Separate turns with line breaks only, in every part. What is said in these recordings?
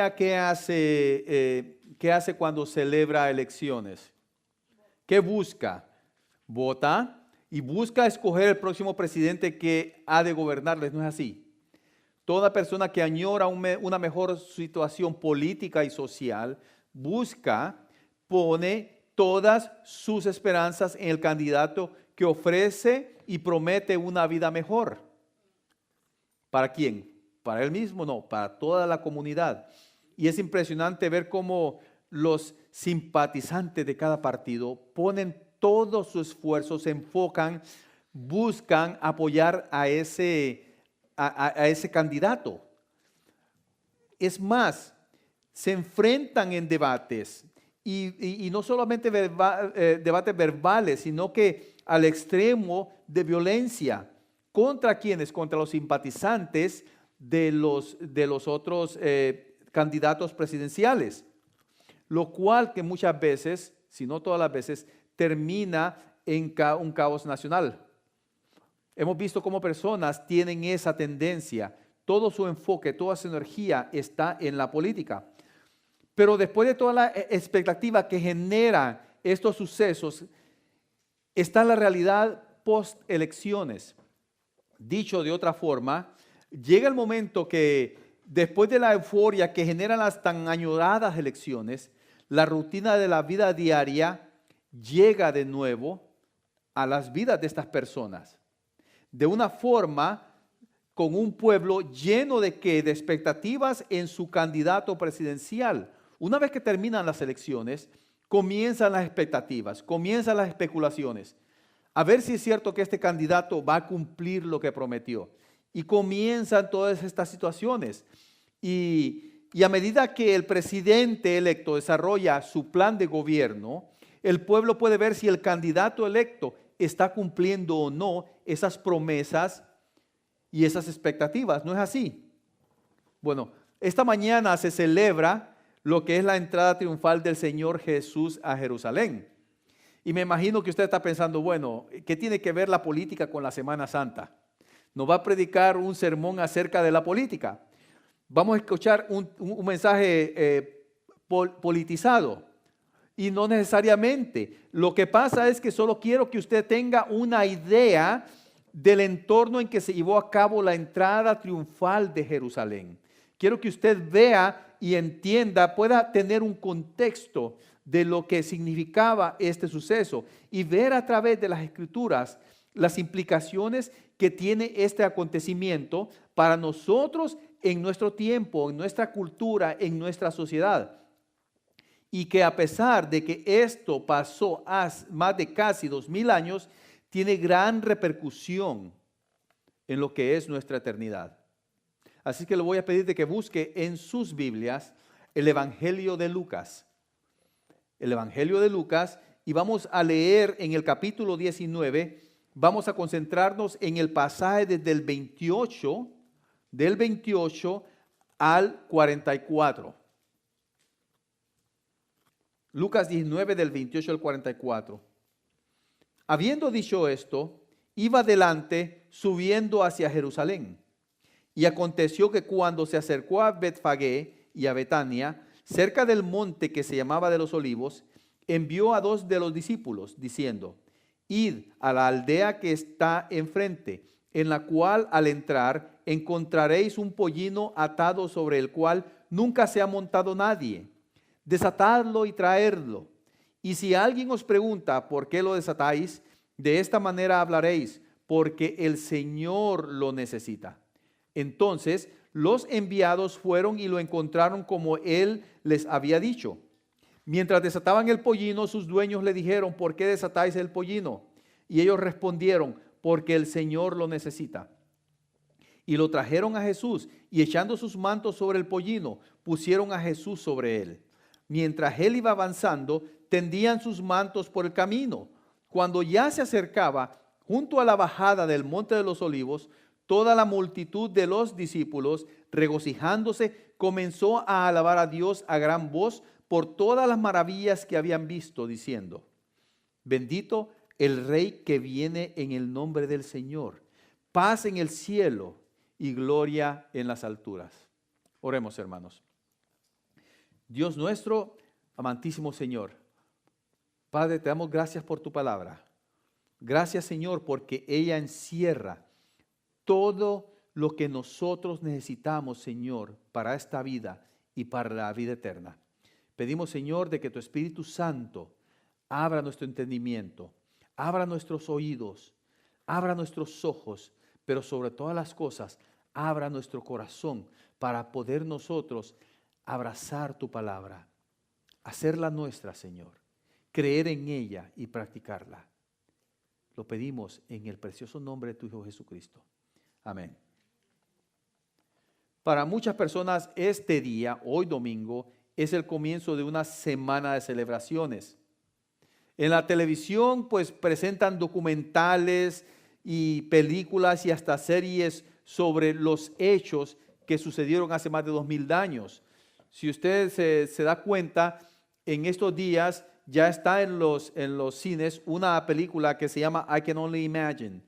iglesia, qué hace cuando celebra elecciones? ¿Qué busca? Vota y busca escoger el próximo presidente que ha de gobernarles. ¿No es así? Toda persona que añora una mejor situación política y social pone todas sus esperanzas en el candidato que ofrece y promete una vida mejor. ¿Para quién? ¿Para él mismo? No, para toda la comunidad. Y es impresionante ver cómo los simpatizantes de cada partido ponen todo su esfuerzo, se enfocan, buscan apoyar a ese candidato. Es más, se enfrentan en debates y no solamente debates verbales, sino que al extremo de violencia. ¿Contra quiénes? Contra los simpatizantes de los otros candidatos presidenciales. Lo cual que muchas veces, si no todas las veces, termina en un caos nacional. Hemos visto cómo personas tienen esa tendencia. Todo su enfoque, toda su energía está en la política. Pero después de toda la expectativa que generan estos sucesos, está la realidad post-elecciones. Dicho de otra forma, llega el momento que después de la euforia que generan las tan añoradas elecciones, la rutina de la vida diaria llega de nuevo a las vidas de estas personas. De una forma, con un pueblo lleno de expectativas en su candidato presidencial. Una vez que terminan las elecciones, comienzan las expectativas, comienzan las especulaciones. A ver si es cierto que este candidato va a cumplir lo que prometió. Y comienzan todas estas situaciones. Y a medida que el presidente electo desarrolla su plan de gobierno, el pueblo puede ver si el candidato electo está cumpliendo o no esas promesas y esas expectativas. ¿No es así? Bueno, esta mañana se celebra lo que es la entrada triunfal del Señor Jesús a Jerusalén. Y me imagino que usted está pensando, bueno, ¿qué tiene que ver la política con la Semana Santa? Nos va a predicar un sermón acerca de la política. Vamos a escuchar un mensaje politizado. Y no necesariamente. Lo que pasa es que solo quiero que usted tenga una idea del entorno en que se llevó a cabo la entrada triunfal de Jerusalén. Quiero que usted vea y entienda, pueda tener un contexto de lo que significaba este suceso y ver a través de las Escrituras las implicaciones que tiene este acontecimiento para nosotros en nuestro tiempo, en nuestra cultura, en nuestra sociedad. Y que a pesar de que esto pasó hace más de casi 2000 años, tiene gran repercusión en lo que es nuestra eternidad. Así que le voy a pedir de que busque en sus Biblias el Evangelio de Lucas. El Evangelio de Lucas, y vamos a leer en el capítulo 19, vamos a concentrarnos en el pasaje desde el 28, del 28 al 44. Lucas 19 del 28 al 44. Habiendo dicho esto, iba adelante subiendo hacia Jerusalén. Y aconteció que cuando se acercó a Betfagé y a Betania, cerca del monte que se llamaba de los Olivos, envió a 2 de los discípulos, diciendo: Id a la aldea que está enfrente, en la cual al entrar encontraréis un pollino atado sobre el cual nunca se ha montado nadie. Desatadlo y traedlo. Y si alguien os pregunta por qué lo desatáis, de esta manera hablaréis, porque el Señor lo necesita. Entonces los enviados fueron y lo encontraron como él les había dicho. Mientras desataban el pollino, sus dueños le dijeron: ¿por qué desatáis el pollino? Y ellos respondieron: porque el Señor lo necesita. Y lo trajeron a Jesús, y echando sus mantos sobre el pollino, pusieron a Jesús sobre él. Mientras él iba avanzando, tendían sus mantos por el camino. Cuando ya se acercaba junto a la bajada del monte de los Olivos, toda la multitud de los discípulos, regocijándose, comenzó a alabar a Dios a gran voz por todas las maravillas que habían visto, diciendo: bendito el Rey que viene en el nombre del Señor, paz en el cielo y gloria en las alturas. Oremos, hermanos. Dios nuestro, amantísimo Señor, Padre, te damos gracias por tu palabra. Gracias, Señor, porque ella encierra todo lo que nosotros necesitamos, Señor, para esta vida y para la vida eterna. Pedimos, Señor, de que tu Espíritu Santo abra nuestro entendimiento, abra nuestros oídos, abra nuestros ojos, pero sobre todas las cosas, abra nuestro corazón para poder nosotros abrazar tu palabra, hacerla nuestra, Señor, creer en ella y practicarla. Lo pedimos en el precioso nombre de tu Hijo Jesucristo. Amén. Para muchas personas este día, hoy domingo, es el comienzo de una semana de celebraciones. En la televisión pues presentan documentales y películas y hasta series sobre los hechos que sucedieron hace más de 2000 años. Si usted se da cuenta, en estos días ya está en los cines una película que se llama I Can Only Imagine.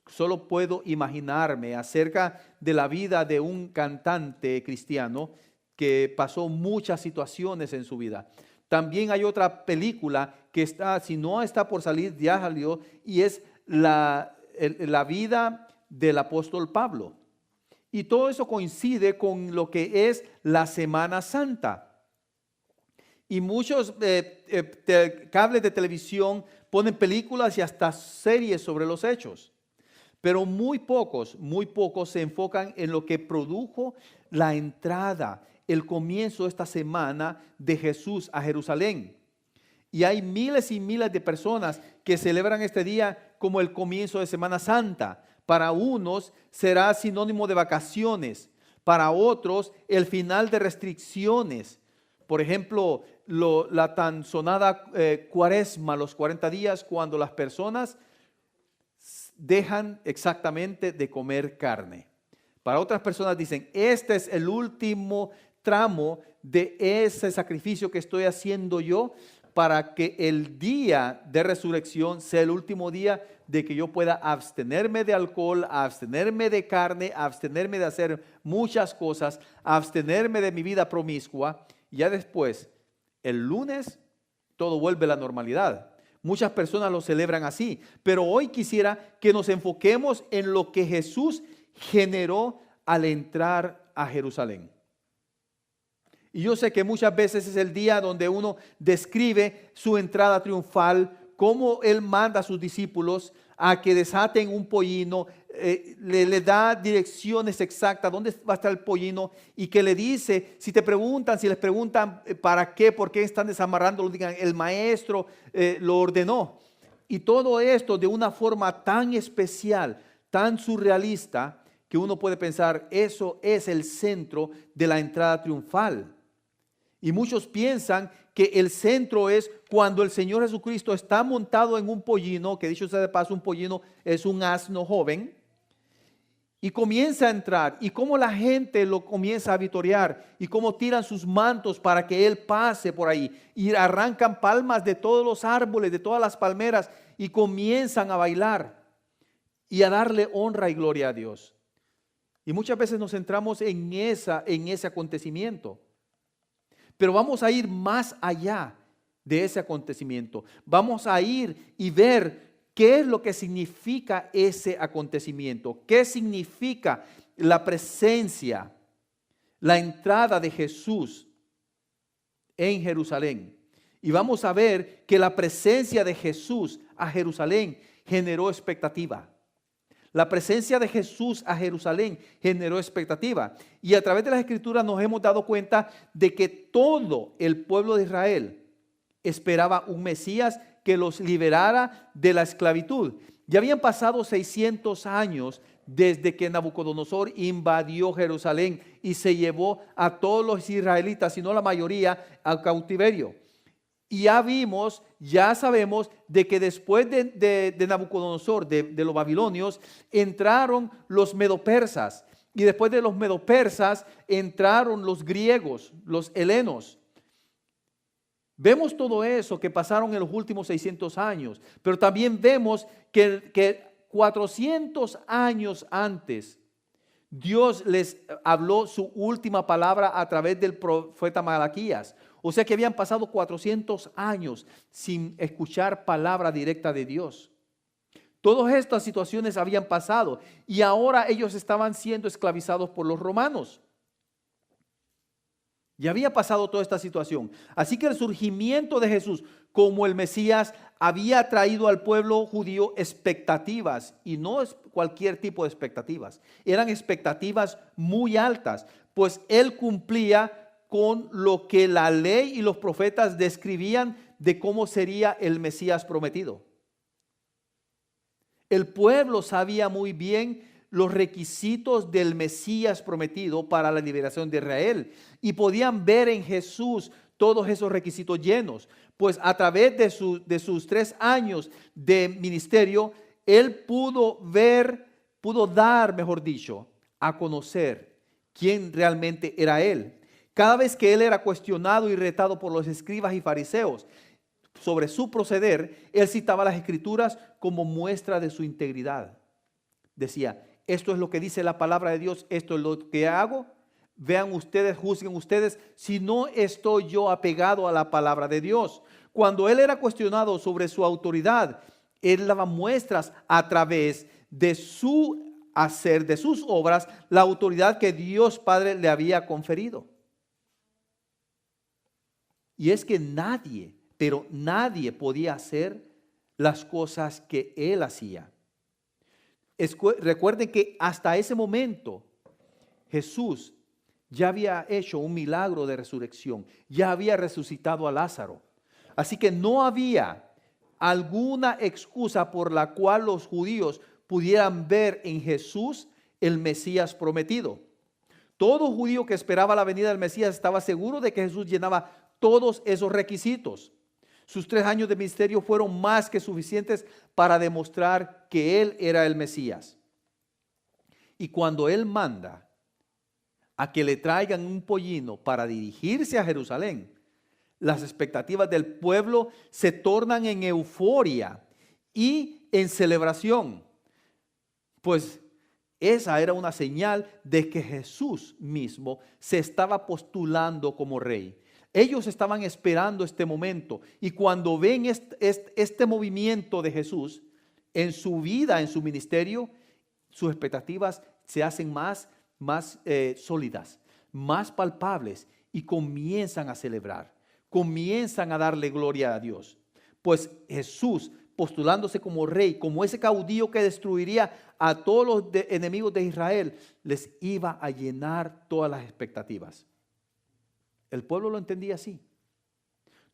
Solo puedo imaginarme, acerca de la vida de un cantante cristiano que pasó muchas situaciones en su vida. También hay otra película que está, si no está por salir, ya salió, y es la vida del apóstol Pablo. Y todo eso coincide con lo que es la Semana Santa. Y muchos cables de televisión ponen películas y hasta series sobre los hechos. Pero muy pocos se enfocan en lo que produjo la entrada, el comienzo de esta semana de Jesús a Jerusalén. Y hay miles y miles de personas que celebran este día como el comienzo de Semana Santa. Para unos será sinónimo de vacaciones, para otros el final de restricciones. Por ejemplo, la tan sonada Cuaresma, los 40 días, cuando las personas dejan exactamente de comer carne. Para otras personas dicen, este es el último tramo de ese sacrificio que estoy haciendo yo para que el día de resurrección sea el último día de que yo pueda abstenerme de alcohol, abstenerme de carne, abstenerme de hacer muchas cosas, abstenerme de mi vida promiscua. Y ya después, el lunes, todo vuelve a la normalidad. Muchas personas lo celebran así, pero hoy quisiera que nos enfoquemos en lo que Jesús generó al entrar a Jerusalén. Y yo sé que muchas veces es el día donde uno describe su entrada triunfal, cómo Él manda a sus discípulos a que desaten un pollino, le da direcciones exactas, dónde va a estar el pollino, y que le dice, si les preguntan para qué, por qué están desamarrándolo, digan, el maestro lo ordenó. Y todo esto de una forma tan especial, tan surrealista, que uno puede pensar, eso es el centro de la entrada triunfal. Y muchos piensan que el centro es cuando el Señor Jesucristo está montado en un pollino, que dicho sea de paso, un pollino es un asno joven, y comienza a entrar, y cómo la gente lo comienza a vitorear, y cómo tiran sus mantos para que Él pase por ahí, y arrancan palmas de todos los árboles, de todas las palmeras, y comienzan a bailar, y a darle honra y gloria a Dios. Y muchas veces nos centramos en ese acontecimiento. Pero vamos a ir más allá de ese acontecimiento. Vamos a ir y ver qué es lo que significa ese acontecimiento. ¿Qué significa la presencia, la entrada de Jesús en Jerusalén? Y vamos a ver que la presencia de Jesús a Jerusalén generó expectativa. La presencia de Jesús a Jerusalén generó expectativa. Y a través de las Escrituras nos hemos dado cuenta de que todo el pueblo de Israel esperaba un Mesías que los liberara de la esclavitud. Ya habían pasado 600 años desde que Nabucodonosor invadió Jerusalén y se llevó a todos los israelitas, si no la mayoría, al cautiverio. Y ya sabemos de que después de Nabucodonosor, de los babilonios, entraron los medopersas. Y después de los medopersas entraron los griegos, los helenos. Vemos todo eso que pasaron en los últimos 600 años. Pero también vemos que 400 años antes, Dios les habló su última palabra a través del profeta Malaquías. O sea que habían pasado 400 años sin escuchar palabra directa de Dios. Todas estas situaciones habían pasado y ahora ellos estaban siendo esclavizados por los romanos. Ya había pasado toda esta situación. Así que el surgimiento de Jesús como el Mesías había traído al pueblo judío expectativas, y no es cualquier tipo de expectativas. Eran expectativas muy altas, pues él cumplía con lo que la ley y los profetas describían de cómo sería el Mesías prometido. El pueblo sabía muy bien los requisitos del Mesías prometido para la liberación de Israel y podían ver en Jesús todos esos requisitos llenos, pues a través de sus 3 años de ministerio, él pudo dar, mejor dicho, a conocer quién realmente era él. Cada vez que él era cuestionado y retado por los escribas y fariseos sobre su proceder, él citaba las escrituras como muestra de su integridad. Decía, esto es lo que dice la palabra de Dios, esto es lo que hago. Vean ustedes, juzguen ustedes si no estoy yo apegado a la palabra de Dios. Cuando él era cuestionado sobre su autoridad, él daba muestras a través de su hacer, de sus obras, la autoridad que Dios Padre le había conferido. Y es que nadie, pero nadie podía hacer las cosas que él hacía. Recuerden que hasta ese momento Jesús ya había hecho un milagro de resurrección, ya había resucitado a Lázaro. Así que no había alguna excusa por la cual los judíos pudieran ver en Jesús el Mesías prometido. Todo judío que esperaba la venida del Mesías estaba seguro de que Jesús llenaba todos esos requisitos. Sus 3 años de ministerio fueron más que suficientes para demostrar que él era el Mesías. Y cuando él manda a que le traigan un pollino para dirigirse a Jerusalén, las expectativas del pueblo se tornan en euforia y en celebración. Pues esa era una señal de que Jesús mismo se estaba postulando como rey. Ellos estaban esperando este momento, y cuando ven este movimiento de Jesús en su vida, en su ministerio, sus expectativas se hacen más sólidas, más palpables, y comienzan a celebrar, comienzan a darle gloria a Dios. Pues Jesús, postulándose como rey, como ese caudillo que destruiría a todos los enemigos de Israel, les iba a llenar todas las expectativas. El pueblo lo entendía así.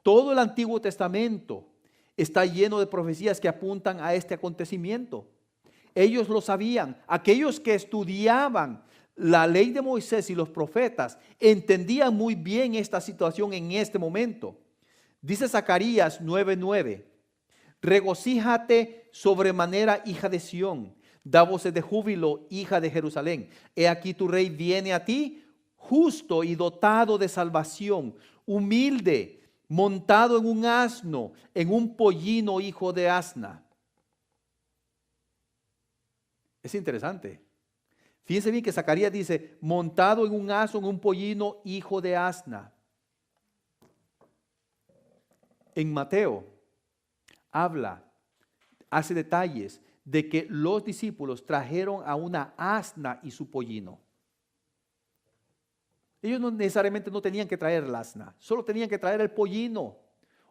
Todo el Antiguo Testamento está lleno de profecías que apuntan a este acontecimiento. Ellos lo sabían. Aquellos que estudiaban la ley de Moisés y los profetas entendían muy bien esta situación en este momento. Dice Zacarías 9:9, regocíjate sobremanera, hija de Sión, da voces de júbilo, hija de Jerusalén. He aquí tu rey viene a ti, justo y dotado de salvación, humilde, montado en un asno, en un pollino, hijo de asna. Es interesante. Fíjense bien que Zacarías dice, montado en un asno, en un pollino, hijo de asna. En Mateo hace detalles de que los discípulos trajeron a una asna y su pollino. Ellos no necesariamente no tenían que traer el asna, solo tenían que traer el pollino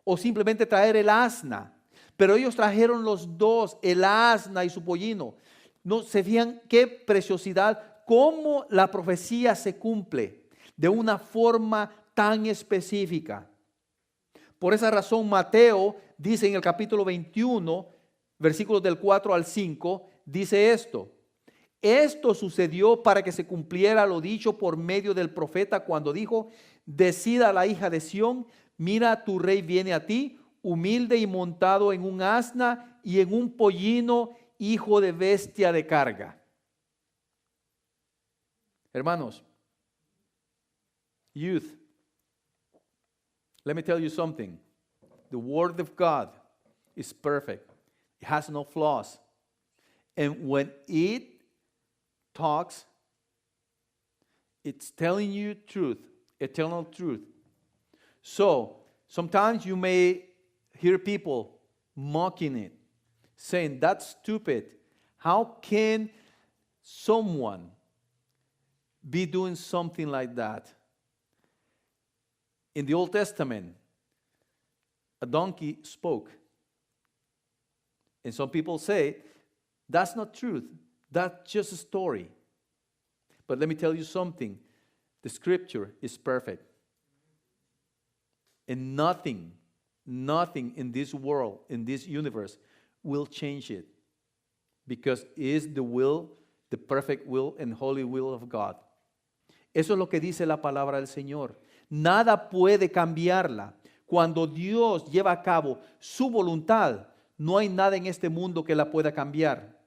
o simplemente traer el asna. Pero ellos trajeron los dos, el asna y su pollino. No se fijan qué preciosidad, cómo la profecía se cumple de una forma tan específica. Por esa razón Mateo dice en el capítulo 21, versículos del 4 al 5, dice esto. Esto sucedió para que se cumpliera lo dicho por medio del profeta cuando dijo, decida la hija de Sión, mira tu rey viene a ti, humilde y montado en un asna y en un pollino, hijo de bestia de carga. Hermanos, youth, let me tell you something. The word of God is perfect. It has no flaws. And when it talks, it's telling you truth, eternal truth. So, sometimes you may hear people mocking it, saying, that's stupid. How can someone be doing something like that? In the Old Testament, a donkey spoke. And some people say, that's not truth. That's just a story. But let me tell you something. The scripture is perfect. And nothing in this world, in this universe, will change it. Because it is the will, the perfect will and holy will of God. Eso es lo que dice la palabra del Señor. Nada puede cambiarla. Cuando Dios lleva a cabo su voluntad, no hay nada en este mundo que la pueda cambiar.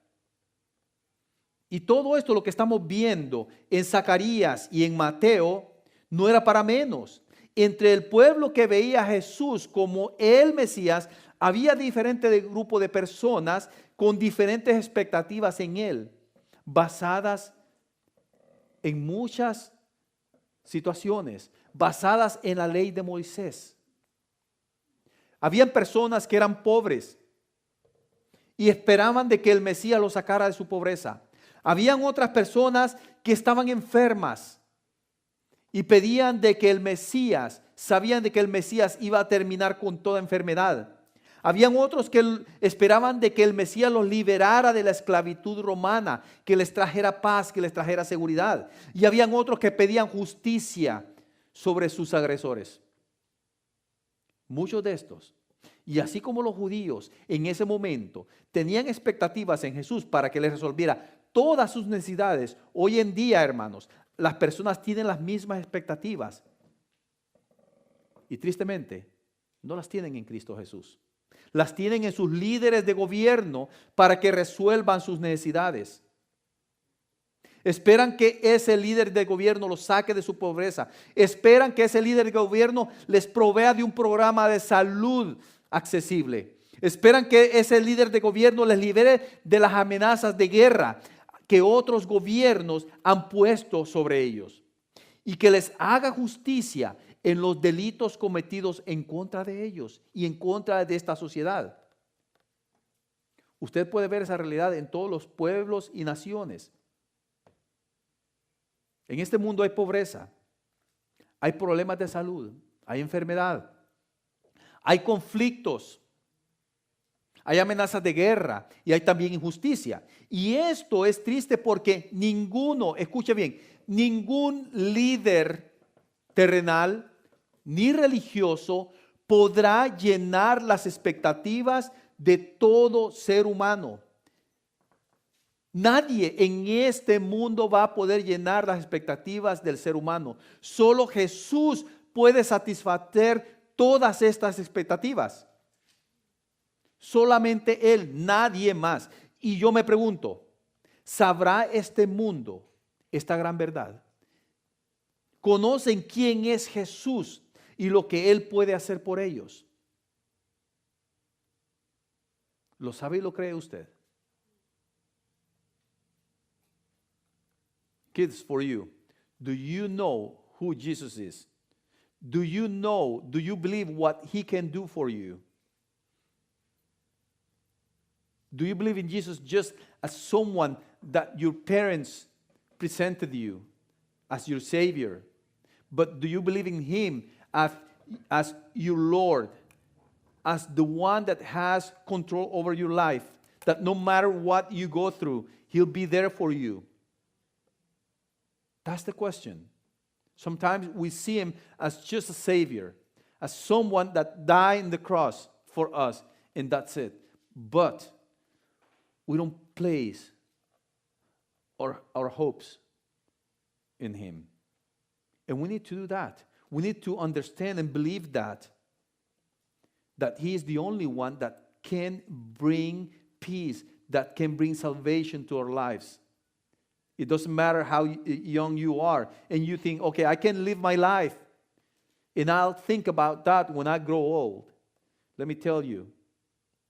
Y todo esto, lo que estamos viendo en Zacarías y en Mateo, no era para menos. Entre el pueblo que veía a Jesús como el Mesías, había diferente grupo de personas con diferentes expectativas en él, basadas en muchas situaciones, basadas en la ley de Moisés. Habían personas que eran pobres y esperaban de que el Mesías los sacara de su pobreza. Habían otras personas que estaban enfermas y pedían de que el Mesías, sabían de que el Mesías iba a terminar con toda enfermedad. Habían otros que esperaban de que el Mesías los liberara de la esclavitud romana, que les trajera paz, que les trajera seguridad. Y habían otros que pedían justicia sobre sus agresores. Muchos de estos, y así como los judíos en ese momento tenían expectativas en Jesús para que les resolviera todas sus necesidades, hoy en día, hermanos, las personas tienen las mismas expectativas. Y tristemente, no las tienen en Cristo Jesús. Las tienen en sus líderes de gobierno para que resuelvan sus necesidades. Esperan que ese líder de gobierno los saque de su pobreza. Esperan que ese líder de gobierno les provea de un programa de salud accesible. Esperan que ese líder de gobierno les libere de las amenazas de guerra que otros gobiernos han puesto sobre ellos. Y que les haga justicia en los delitos cometidos en contra de ellos y en contra de esta sociedad. Usted puede ver esa realidad en todos los pueblos y naciones. En este mundo hay pobreza, hay problemas de salud, hay enfermedad, hay conflictos, hay amenazas de guerra y hay también injusticia. Y esto es triste porque ninguno, escuche bien, ningún líder terrenal ni religioso podrá llenar las expectativas de todo ser humano. Nadie en este mundo va a poder llenar las expectativas del ser humano. Solo Jesús puede satisfacer todas estas expectativas. Solamente Él, nadie más. Y yo me pregunto, ¿sabrá este mundo esta gran verdad? ¿Conocen quién es Jesús y lo que Él puede hacer por ellos? ¿Lo sabe y lo cree usted? Kids, for you, do you know who Jesus is? Do you believe what He can do for you? Do you believe in Jesus just as someone that your parents presented you as your Savior? But do you believe in Him as your Lord, as the one that has control over your life, that no matter what you go through, He'll be there for you? That's the question. Sometimes we see Him as just a Savior, as someone that died on the cross for us, and that's it. But we don't place our hopes in Him. And we need to do that. We need to understand and believe that He is the only one that can bring peace, that can bring salvation to our lives. It doesn't matter how young you are and you think, okay, I can live my life and I'll think about that when I grow old. Let me tell you,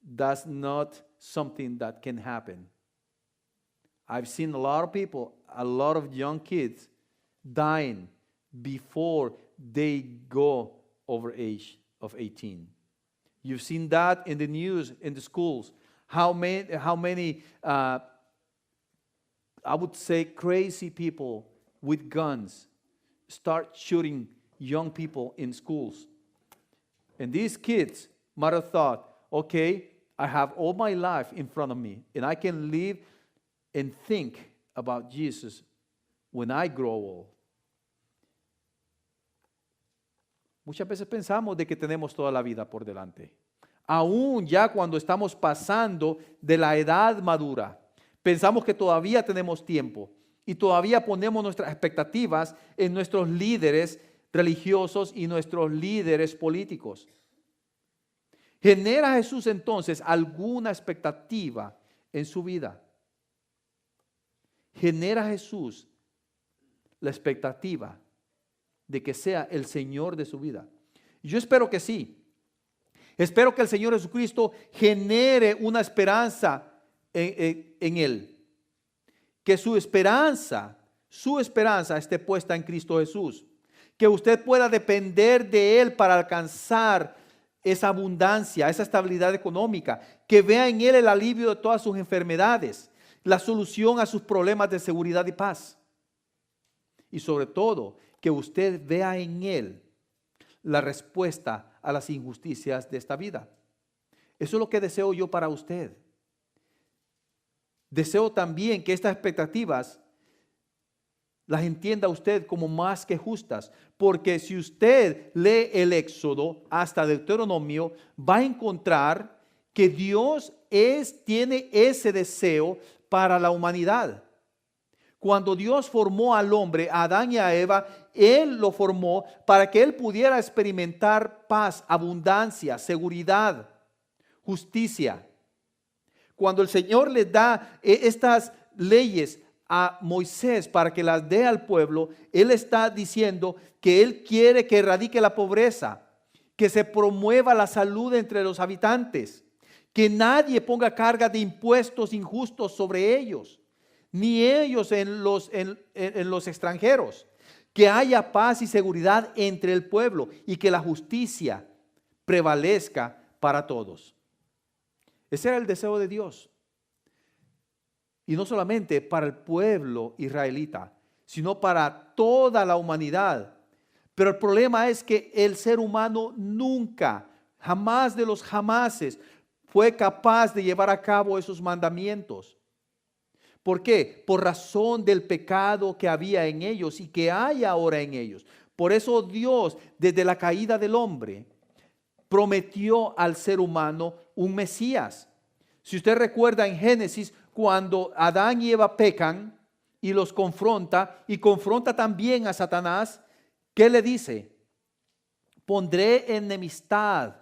that's not something that can happen. I've seen a lot of people, a lot of young kids dying before they go over age of 18. You've seen that in the news, in the schools. How many I would say crazy people with guns start shooting young people in schools. And these kids might have thought, okay, I have all my life in front of me, and I can live and think about Jesus when I grow old. Muchas veces pensamos de que tenemos toda la vida por delante. Aún ya cuando estamos pasando de la edad madura, pensamos que todavía tenemos tiempo y todavía ponemos nuestras expectativas en nuestros líderes religiosos y nuestros líderes políticos. ¿Genera Jesús entonces alguna expectativa en su vida? ¿Genera Jesús la expectativa de que sea el Señor de su vida? Yo espero que sí. Espero que el Señor Jesucristo genere una esperanza en Él. Que su esperanza esté puesta en Cristo Jesús. Que usted pueda depender de Él para alcanzar esa abundancia, esa estabilidad económica. Que vea en Él el alivio de todas sus enfermedades, la solución a sus problemas de seguridad y paz. Y sobre todo, que usted vea en Él la respuesta a las injusticias de esta vida. Eso es lo que deseo yo para usted. Deseo también que estas expectativas las entienda usted como más que justas, porque si usted lee el Éxodo hasta Deuteronomio, va a encontrar que Dios tiene ese deseo para la humanidad. Cuando Dios formó al hombre, a Adán y a Eva, Él lo formó para que Él pudiera experimentar paz, abundancia, seguridad, justicia. Cuando el Señor le da estas leyes a Moisés para que las dé al pueblo, Él está diciendo que Él quiere que erradique la pobreza, que se promueva la salud entre los habitantes, que nadie ponga carga de impuestos injustos sobre ellos, ni ellos en los extranjeros, que haya paz y seguridad entre el pueblo y que la justicia prevalezca para todos. Ese era el deseo de Dios. Y no solamente para el pueblo israelita, sino para toda la humanidad. Pero el problema es que el ser humano nunca, jamás de los jamases, fue capaz de llevar a cabo esos mandamientos. ¿Por qué? Por razón del pecado que había en ellos y que hay ahora en ellos. Por eso Dios, desde la caída del hombre, prometió al ser humano un Mesías. Si usted recuerda en Génesis, cuando Adán y Eva pecan y los confronta, y confronta también a Satanás, ¿qué le dice? Pondré enemistad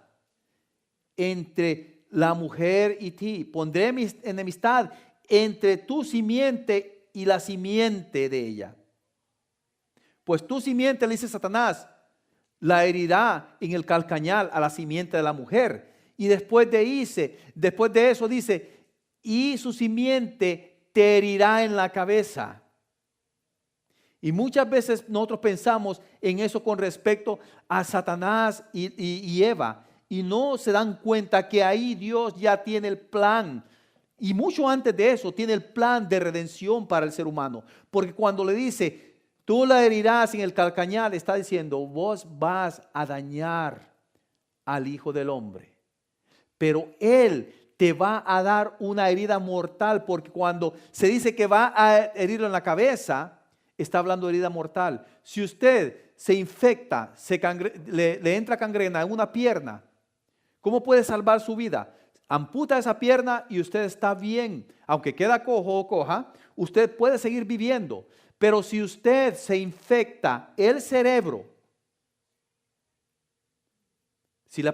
entre la mujer y ti. Pondré enemistad entre tu simiente y la simiente de ella. Pues tu simiente, le dice Satanás, la herirá en el calcañal a la simiente de la mujer. Y después de eso dice, y su simiente te herirá en la cabeza. Y muchas veces nosotros pensamos en eso con respecto a Satanás y Eva, y no se dan cuenta que ahí Dios ya tiene el plan. Y mucho antes de eso tiene el plan de redención para el ser humano. Porque cuando le dice, tú la herirás en el calcañal, está diciendo, vos vas a dañar al Hijo del Hombre. Pero Él te va a dar una herida mortal, porque cuando se dice que va a herirlo en la cabeza, está hablando de herida mortal. Si usted se infecta, le entra gangrena en una pierna, ¿cómo puede salvar su vida? Amputa esa pierna y usted está bien. Aunque queda cojo o coja, usted puede seguir viviendo. Pero si usted se infecta el cerebro, si le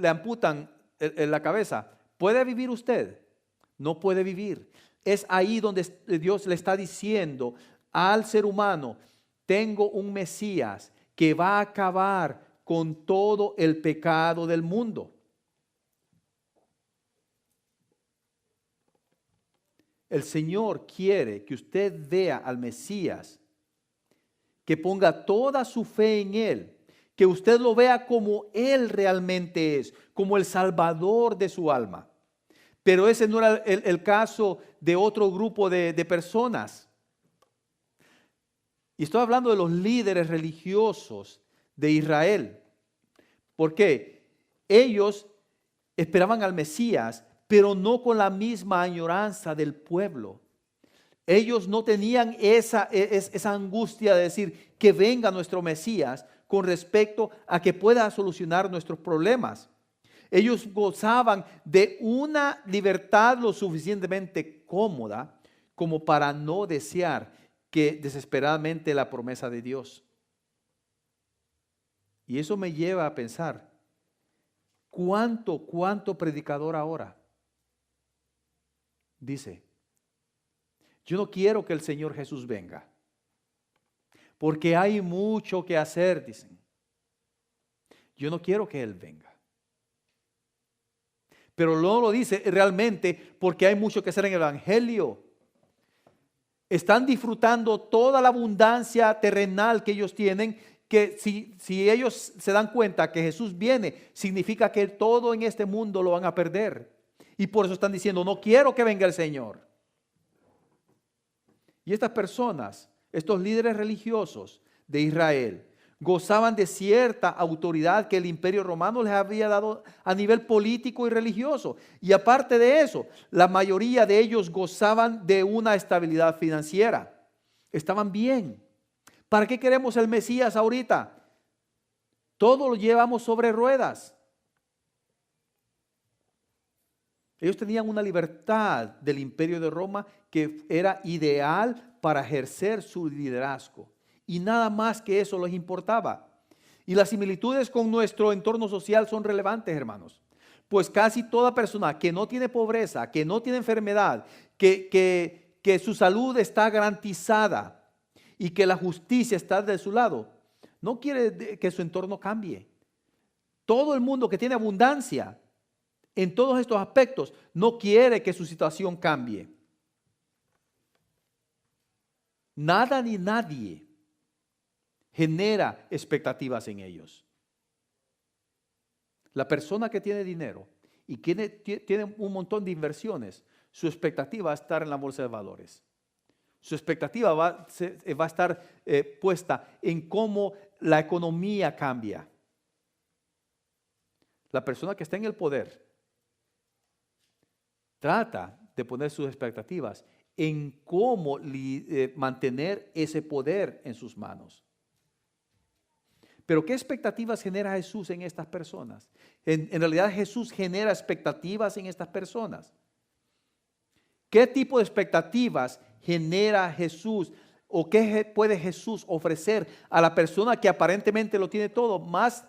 amputan en la cabeza, ¿puede vivir usted? No puede vivir. Es ahí donde Dios le está diciendo al ser humano, tengo un Mesías que va a acabar con todo el pecado del mundo. El Señor quiere que usted vea al Mesías, que ponga toda su fe en Él, que usted lo vea como Él realmente es, como el Salvador de su alma. Pero ese no era el caso de otro grupo de personas. Y estoy hablando de los líderes religiosos de Israel. ¿Por qué? Ellos esperaban al Mesías, pero no con la misma añoranza del pueblo. Ellos no tenían esa angustia de decir que venga nuestro Mesías con respecto a que pueda solucionar nuestros problemas. Ellos gozaban de una libertad lo suficientemente cómoda como para no desear que desesperadamente la promesa de Dios. Y eso me lleva a pensar, ¿cuánto predicador ahora dice, yo no quiero que el Señor Jesús venga, porque hay mucho que hacer, dicen. Yo no quiero que Él venga. Pero no lo dice realmente porque hay mucho que hacer en el Evangelio. Están disfrutando toda la abundancia terrenal que ellos tienen, que si ellos se dan cuenta que Jesús viene, significa que todo en este mundo lo van a perder. Y por eso están diciendo, no quiero que venga el Señor. Y estas personas, estos líderes religiosos de Israel, gozaban de cierta autoridad que el Imperio Romano les había dado a nivel político y religioso. Y aparte de eso, la mayoría de ellos gozaban de una estabilidad financiera. Estaban bien. ¿Para qué queremos el Mesías ahorita? Todo lo llevamos sobre ruedas. Ellos tenían una libertad del Imperio de Roma que era ideal para ejercer su liderazgo. Y nada más que eso les importaba. Y las similitudes con nuestro entorno social son relevantes, hermanos. Pues casi toda persona que no tiene pobreza, que no tiene enfermedad, que su salud está garantizada y que la justicia está de su lado, no quiere que su entorno cambie. Todo el mundo que tiene abundancia en todos estos aspectos no quiere que su situación cambie. Nada ni nadie genera expectativas en ellos. La persona que tiene dinero y tiene un montón de inversiones, su expectativa va a estar en la bolsa de valores. Su expectativa va a estar puesta en cómo la economía cambia. La persona que está en el poder trata de poner sus expectativas en cómo mantener ese poder en sus manos. Pero ¿qué expectativas genera Jesús en estas personas? En realidad Jesús genera expectativas en estas personas. ¿Qué tipo de expectativas genera Jesús? ¿O qué puede Jesús ofrecer a la persona que aparentemente lo tiene todo, más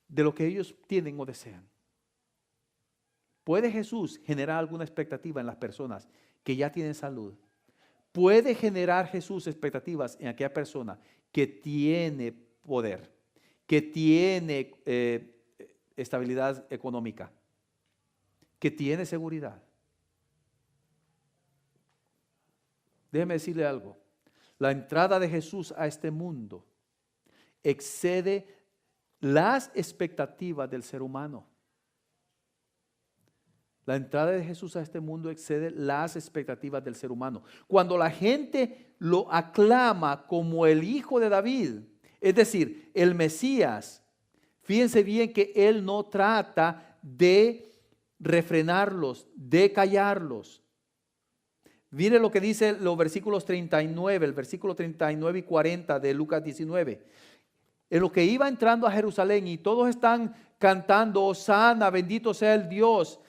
de lo que ellos tienen o desean? ¿Puede Jesús generar alguna expectativa en las personas que ya tienen salud? ¿Puede generar Jesús expectativas en aquella persona que tiene poder, que tiene estabilidad económica, que tiene seguridad? Déjeme decirle algo. La entrada de Jesús a este mundo excede las expectativas del ser humano. La entrada de Jesús a este mundo excede las expectativas del ser humano. Cuando la gente lo aclama como el Hijo de David, es decir, el Mesías, fíjense bien que Él no trata de refrenarlos, de callarlos. Miren lo que dice los versículos 39, el versículo 39 y 40 de Lucas 19. En lo que iba entrando a Jerusalén y todos están cantando, Hosana, bendito sea el Dios.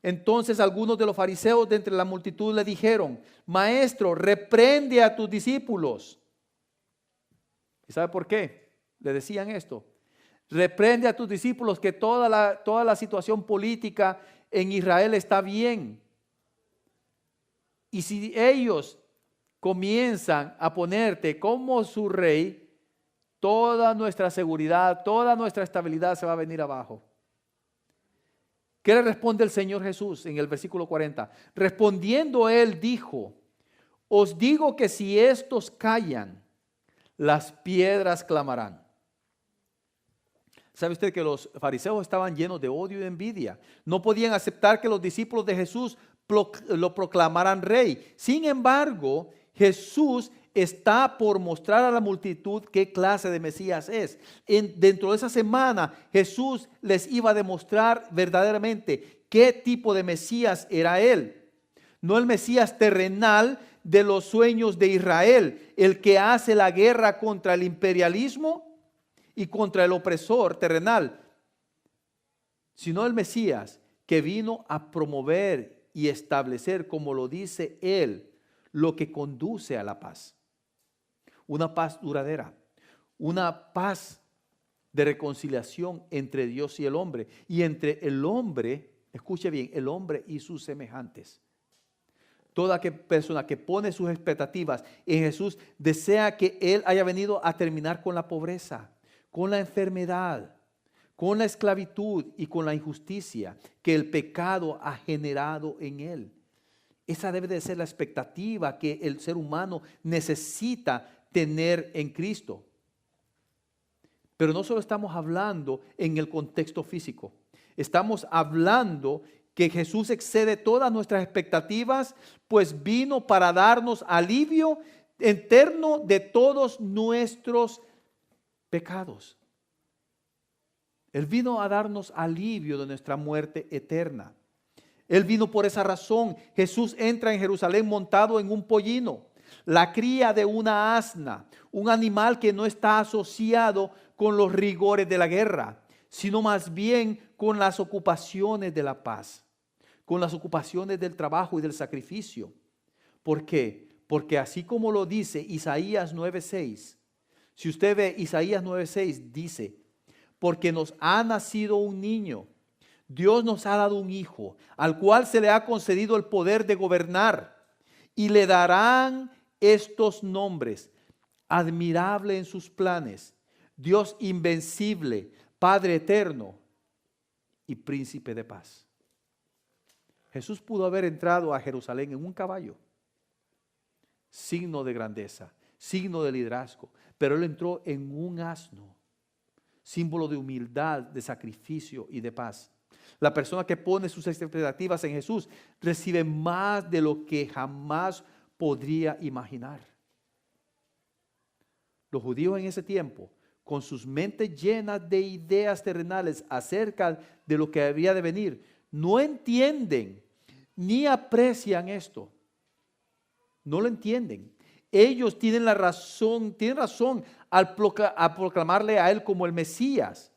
Entonces algunos de los fariseos de entre la multitud le dijeron, Maestro, reprende a tus discípulos. ¿Y sabe por qué le decían esto? Reprende a tus discípulos que toda la situación política en Israel está bien. Y si ellos comienzan a ponerte como su rey, toda nuestra seguridad, toda nuestra estabilidad se va a venir abajo. ¿Qué le responde el Señor Jesús en el versículo 40? Respondiendo él dijo, os digo que si estos callan, las piedras clamarán. ¿Sabe usted que los fariseos estaban llenos de odio y envidia? No podían aceptar que los discípulos de Jesús lo proclamaran rey. Sin embargo, Jesús está por mostrar a la multitud qué clase de Mesías es. Dentro de esa semana, Jesús les iba a demostrar verdaderamente qué tipo de Mesías era él. No el Mesías terrenal de los sueños de Israel, el que hace la guerra contra el imperialismo y contra el opresor terrenal, sino el Mesías que vino a promover y establecer, como lo dice él, lo que conduce a la paz. Una paz duradera, una paz de reconciliación entre Dios y el hombre, y entre el hombre, escuche bien, el hombre y sus semejantes. Toda persona que pone sus expectativas en Jesús desea que Él haya venido a terminar con la pobreza, con la enfermedad, con la esclavitud y con la injusticia que el pecado ha generado en Él. Esa debe de ser la expectativa que el ser humano necesita tener en Cristo. Pero no solo estamos hablando en el contexto físico, estamos hablando que Jesús excede todas nuestras expectativas, pues vino para darnos alivio eterno de todos nuestros pecados. Él vino a darnos alivio de nuestra muerte eterna. Él vino por esa razón. Jesús entra en Jerusalén montado en un pollino, la cría de una asna, un animal que no está asociado con los rigores de la guerra, sino más bien con las ocupaciones de la paz, con las ocupaciones del trabajo y del sacrificio. ¿Por qué? Porque así como lo dice Isaías 9:6, si usted ve Isaías 9:6, dice, porque nos ha nacido un niño, Dios nos ha dado un hijo, al cual se le ha concedido el poder de gobernar, y le darán estos nombres: admirable en sus planes, Dios invencible, Padre eterno y príncipe de paz. Jesús pudo haber entrado a Jerusalén en un caballo, signo de grandeza, signo de liderazgo, pero Él entró en un asno, símbolo de humildad, de sacrificio y de paz. La persona que pone sus expectativas en Jesús recibe más de lo que jamás podría imaginar. Los judíos en ese tiempo, con sus mentes llenas de ideas terrenales acerca de lo que había de venir, no entienden ni aprecian esto. No lo entienden. Ellos tienen razón al proclamarle a Él como el Mesías,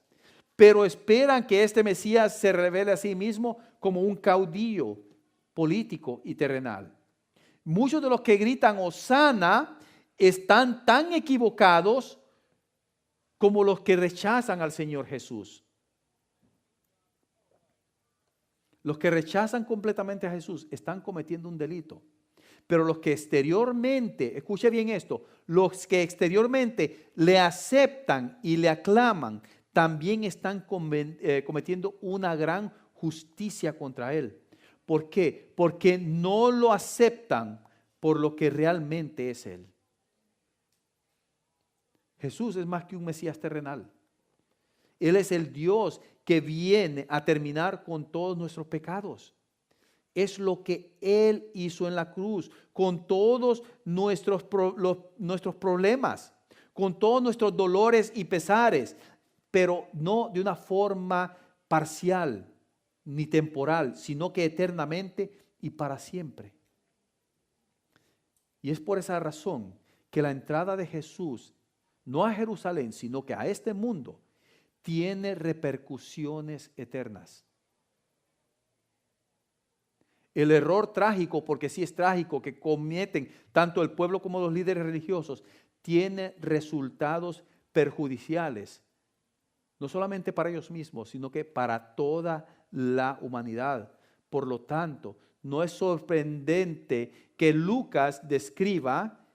pero esperan que este Mesías se revele a sí mismo como un caudillo político y terrenal. Muchos de los que gritan Hosana están tan equivocados como los que rechazan al Señor Jesús. Los que rechazan completamente a Jesús están cometiendo un delito. Pero los que exteriormente, escuche bien esto, los que exteriormente le aceptan y le aclaman, también están cometiendo una gran justicia contra Él. ¿Por qué? Porque no lo aceptan por lo que realmente es Él. Jesús es más que un Mesías terrenal. Él es el Dios que viene a terminar con todos nuestros pecados. Es lo que Él hizo en la cruz, con todos nuestros problemas, con todos nuestros dolores y pesares, pero no de una forma parcial ni temporal, sino que eternamente y para siempre. Y es por esa razón que la entrada de Jesús, no a Jerusalén, sino que a este mundo, tiene repercusiones eternas. El error trágico, porque sí es trágico, que cometen tanto el pueblo como los líderes religiosos, tiene resultados perjudiciales, no solamente para ellos mismos, sino que para toda la humanidad. Por lo tanto, no es sorprendente que Lucas describa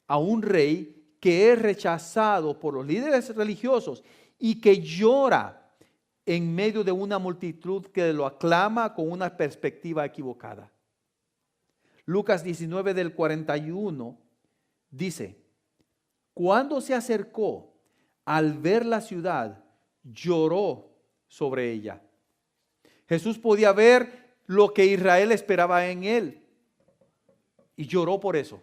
a un rey que es rechazado por los líderes religiosos y que llora en medio de una multitud que lo aclama con una perspectiva equivocada. Lucas 19 del 41 dice: Cuando se acercó, al ver la ciudad, lloró sobre ella. Jesús podía ver lo que Israel esperaba en él y lloró por eso.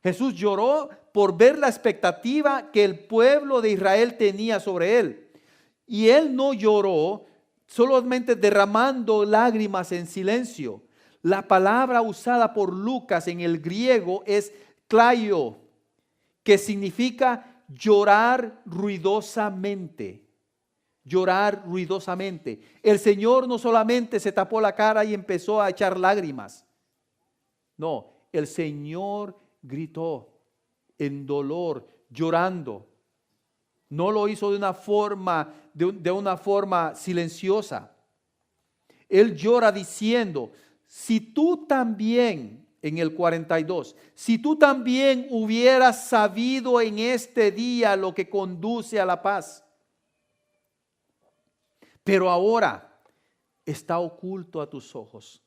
Jesús lloró por ver la expectativa que el pueblo de Israel tenía sobre él. Y él no lloró solamente derramando lágrimas en silencio. La palabra usada por Lucas en el griego es klaio, que significa llorar ruidosamente. Llorar ruidosamente. El Señor no solamente se tapó la cara y empezó a echar lágrimas. No, el Señor gritó en dolor, llorando. No lo hizo de una forma silenciosa. Él llora diciendo, si tú también, en el 42, si tú también hubieras sabido en este día lo que conduce a la paz, pero ahora está oculto a tus ojos,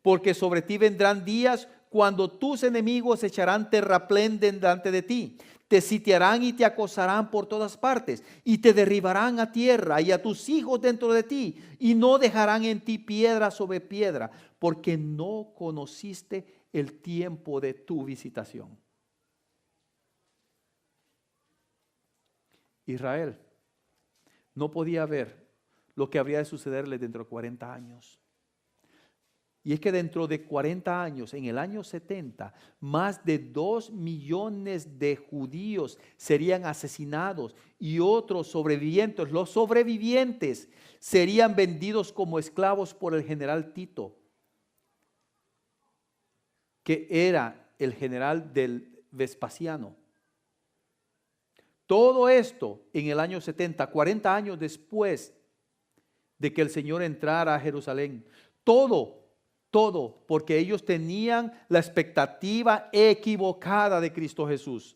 porque sobre ti vendrán días cuando tus enemigos echarán terraplén delante de ti, te sitiarán y te acosarán por todas partes, y te derribarán a tierra y a tus hijos dentro de ti, y no dejarán en ti piedra sobre piedra, porque no conociste el tiempo de tu visitación. Israel no podía ver lo que habría de sucederle dentro de 40 años. Y es que dentro de 40 años, en el año 70, más de 2 millones de judíos serían asesinados y otros sobrevivientes, los sobrevivientes, serían vendidos como esclavos por el general Tito, que era el general del Vespasiano. Todo esto en el año 70, 40 años después de que el Señor entrara a Jerusalén. Todo porque ellos tenían la expectativa equivocada de Cristo Jesús.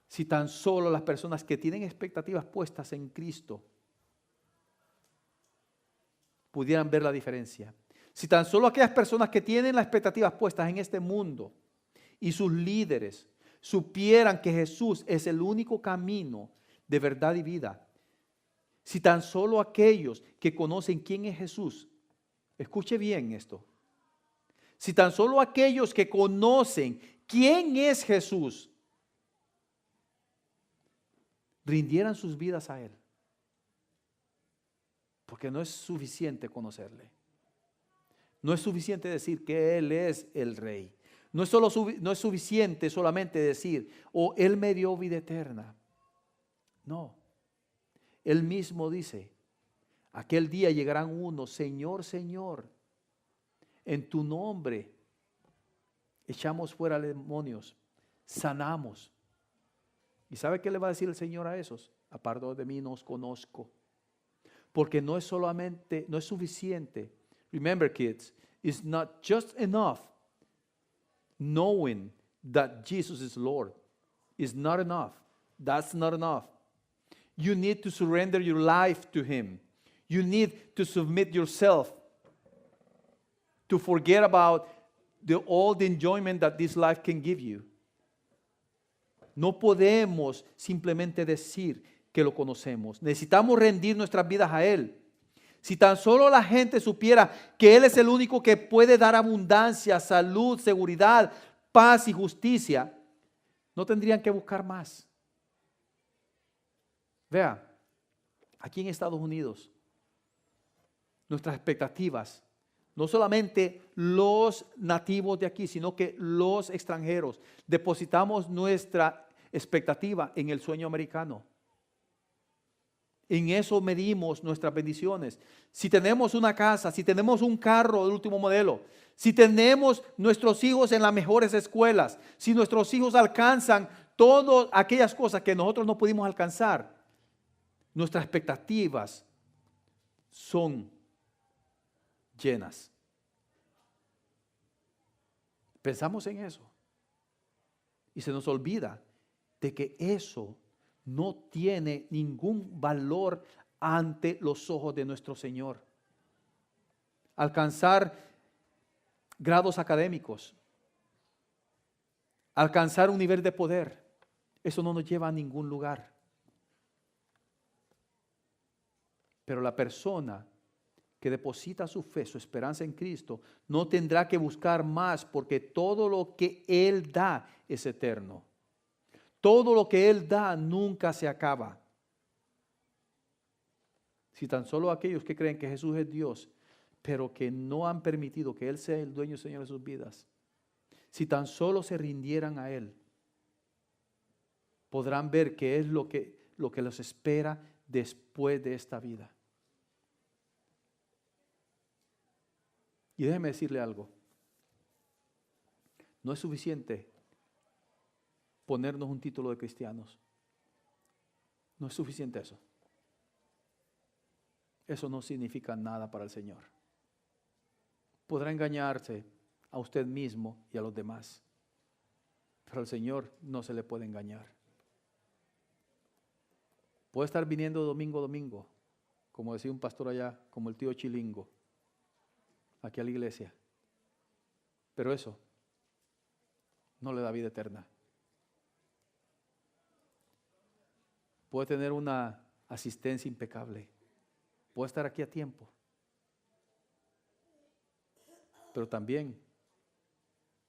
Si tan solo las personas que tienen expectativas puestas en Cristo pudieran ver la diferencia. Si tan solo aquellas personas que tienen las expectativas puestas en este mundo y sus líderes supieran que Jesús es el único camino de verdad y vida. Si tan solo aquellos que conocen quién es Jesús, escuche bien esto. Si tan solo aquellos que conocen quién es Jesús, rindieran sus vidas a Él. Porque no es suficiente conocerle. No es suficiente decir que Él es el Rey. No es suficiente solamente decir, Él me dio vida eterna. No. Él mismo dice, aquel día llegarán unos, Señor, Señor, en tu nombre echamos fuera demonios, sanamos. ¿Y sabe qué le va a decir el Señor a esos? Apartados de mí, no os conozco. Porque no es suficiente. Remember, kids, it's not just enough knowing that Jesus is Lord. It's not enough. That's not enough. You need to surrender your life to Him. You need to submit yourself to forget about all the enjoyment that this life can give you. No podemos simplemente decir que lo conocemos. Necesitamos rendir nuestras vidas a Él. Si tan solo la gente supiera que Él es el único que puede dar abundancia, salud, seguridad, paz y justicia, no tendrían que buscar más. Vea, aquí en Estados Unidos, nuestras expectativas, no solamente los nativos de aquí, sino que los extranjeros, depositamos nuestra expectativa en el sueño americano. En eso medimos nuestras bendiciones. Si tenemos una casa, si tenemos un carro del último modelo, si tenemos nuestros hijos en las mejores escuelas, si nuestros hijos alcanzan todas aquellas cosas que nosotros no pudimos alcanzar, nuestras expectativas son llenas. Pensamos en eso y se nos olvida de que eso no tiene ningún valor ante los ojos de nuestro Señor. Alcanzar grados académicos, alcanzar un nivel de poder. Eso no nos lleva a ningún lugar. Pero la persona que deposita su fe, su esperanza en Cristo, no tendrá que buscar más, porque todo lo que Él da es eterno. Todo lo que Él da nunca se acaba. Si tan solo aquellos que creen que Jesús es Dios, pero que no han permitido que Él sea el dueño y Señor de sus vidas, si tan solo se rindieran a Él, podrán ver qué es lo que los espera después de esta vida. Y déjeme decirle algo. No es suficiente ponernos un título de cristianos. No es suficiente eso. Eso no significa nada para el Señor. Podrá engañarse a usted mismo y a los demás, pero al Señor no se le puede engañar. Puede estar viniendo domingo a domingo, como decía un pastor allá, como el tío Chilingo, aquí a la iglesia, pero eso no le da vida eterna. Puede tener una asistencia impecable, puede estar aquí a tiempo, pero también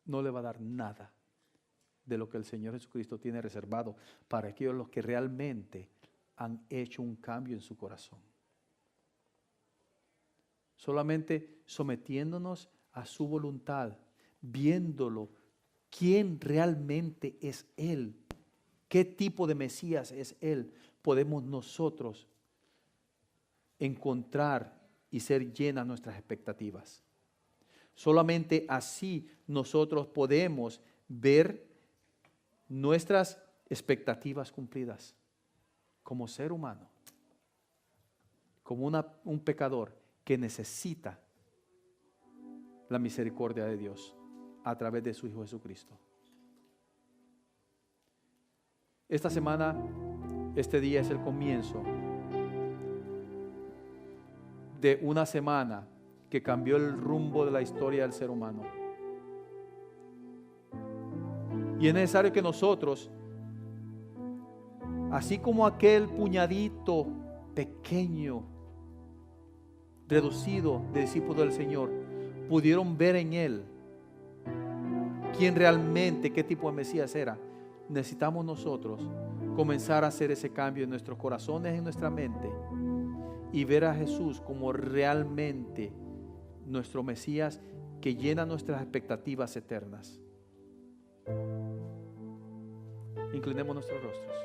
no le va a dar nada de lo que el Señor Jesucristo tiene reservado para aquellos los que realmente han hecho un cambio en su corazón. Solamente sometiéndonos a su voluntad, viéndolo, quién realmente es Él, qué tipo de Mesías es Él, podemos nosotros encontrar y ser llenas nuestras expectativas. Solamente así nosotros podemos ver nuestras expectativas cumplidas como ser humano, como un pecador que necesita la misericordia de Dios a través de su Hijo Jesucristo. Esta semana, este día es el comienzo de una semana que cambió el rumbo de la historia del ser humano. Y es necesario que nosotros, así como aquel puñadito pequeño, reducido de discípulos del Señor, pudieron ver en Él quién realmente, qué tipo de Mesías era, necesitamos nosotros comenzar a hacer ese cambio en nuestros corazones, en nuestra mente, y ver a Jesús como realmente nuestro Mesías que llena nuestras expectativas eternas. Inclinemos nuestros rostros.